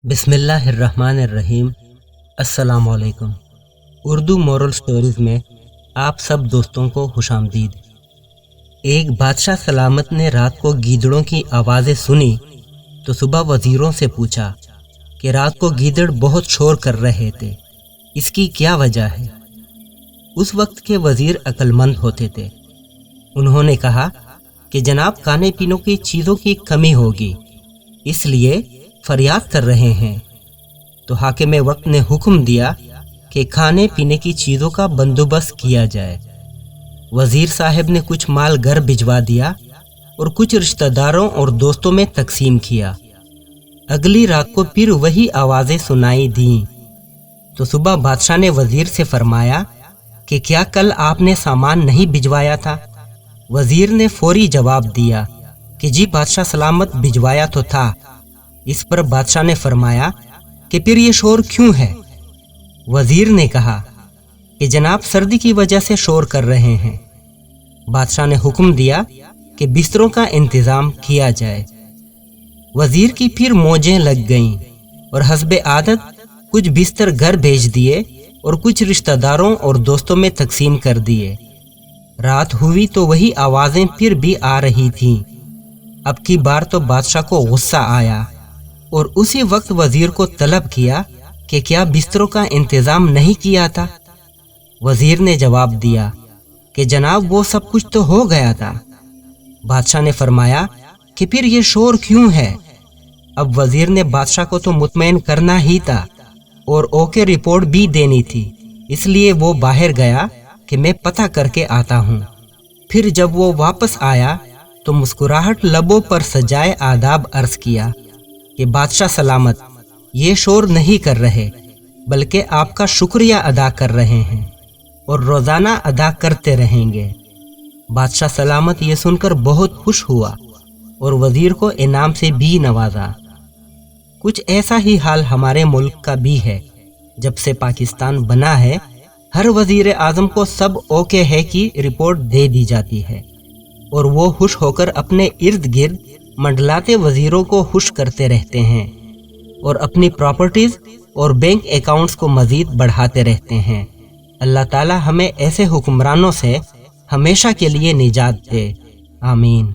بسم اللہ الرحمن الرحیم۔ السلام علیکم۔ اردو مورل سٹوریز میں آپ سب دوستوں کو خوش آمدید۔ ایک بادشاہ سلامت نے رات کو گیدڑوں کی آوازیں سنی تو صبح وزیروں سے پوچھا کہ رات کو گیدڑ بہت شور کر رہے تھے، اس کی کیا وجہ ہے؟ اس وقت کے وزیر عقل مند ہوتے تھے۔ انہوں نے کہا کہ جناب کھانے پینے کی چیزوں کی کمی ہوگی، اس لیے فریاد کر رہے ہیں۔ تو حاکم وقت نے حکم دیا کہ کھانے پینے کی چیزوں کا بندوبست کیا جائے۔ وزیر صاحب نے کچھ مال گھر بھجوا دیا اور کچھ رشتہ داروں اور دوستوں میں تقسیم کیا۔ اگلی رات کو پھر وہی آوازیں سنائی دیں تو صبح بادشاہ نے وزیر سے فرمایا کہ کیا کل آپ نے سامان نہیں بھجوایا تھا؟ وزیر نے فوری جواب دیا کہ جی بادشاہ سلامت بھجوایا تو تھا۔ اس پر بادشاہ نے فرمایا کہ پھر یہ شور کیوں ہے؟ وزیر نے کہا کہ جناب سردی کی وجہ سے شور کر رہے ہیں۔ بادشاہ نے حکم دیا کہ بستروں کا انتظام کیا جائے۔ وزیر کی پھر موجیں لگ گئیں اور حسب عادت کچھ بستر گھر بھیج دیے اور کچھ رشتہ داروں اور دوستوں میں تقسیم کر دیے۔ رات ہوئی تو وہی آوازیں پھر بھی آ رہی تھیں۔ اب کی بار تو بادشاہ کو غصہ آیا اور اسی وقت وزیر کو طلب کیا کہ کیا بستروں کا انتظام نہیں کیا تھا؟ وزیر نے جواب دیا کہ جناب وہ سب کچھ تو ہو گیا تھا۔ بادشاہ نے فرمایا کہ پھر یہ شور کیوں ہے؟ اب وزیر نے بادشاہ کو تو مطمئن کرنا ہی تھا اور اوکے رپورٹ بھی دینی تھی، اس لیے وہ باہر گیا کہ میں پتہ کر کے آتا ہوں۔ پھر جب وہ واپس آیا تو مسکراہٹ لبوں پر سجائے آداب عرض کیا کہ بادشاہ سلامت یہ شور نہیں کر رہے بلکہ آپ کا شکریہ ادا کر رہے ہیں اور روزانہ ادا کرتے رہیں گے۔ بادشاہ سلامت یہ سن کر بہت خوش ہوا اور وزیر کو انعام سے بھی نوازا۔ کچھ ایسا ہی حال ہمارے ملک کا بھی ہے۔ جب سے پاکستان بنا ہے ہر وزیر اعظم کو سب اوکے ہے کی رپورٹ دے دی جاتی ہے اور وہ خوش ہو کر اپنے ارد گرد منڈلاتے وزیروں کو خوش کرتے رہتے ہیں اور اپنی پراپرٹیز اور بینک اکاؤنٹس کو مزید بڑھاتے رہتے ہیں۔ اللہ تعالی ہمیں ایسے حکمرانوں سے ہمیشہ کے لیے نجات دے، آمین۔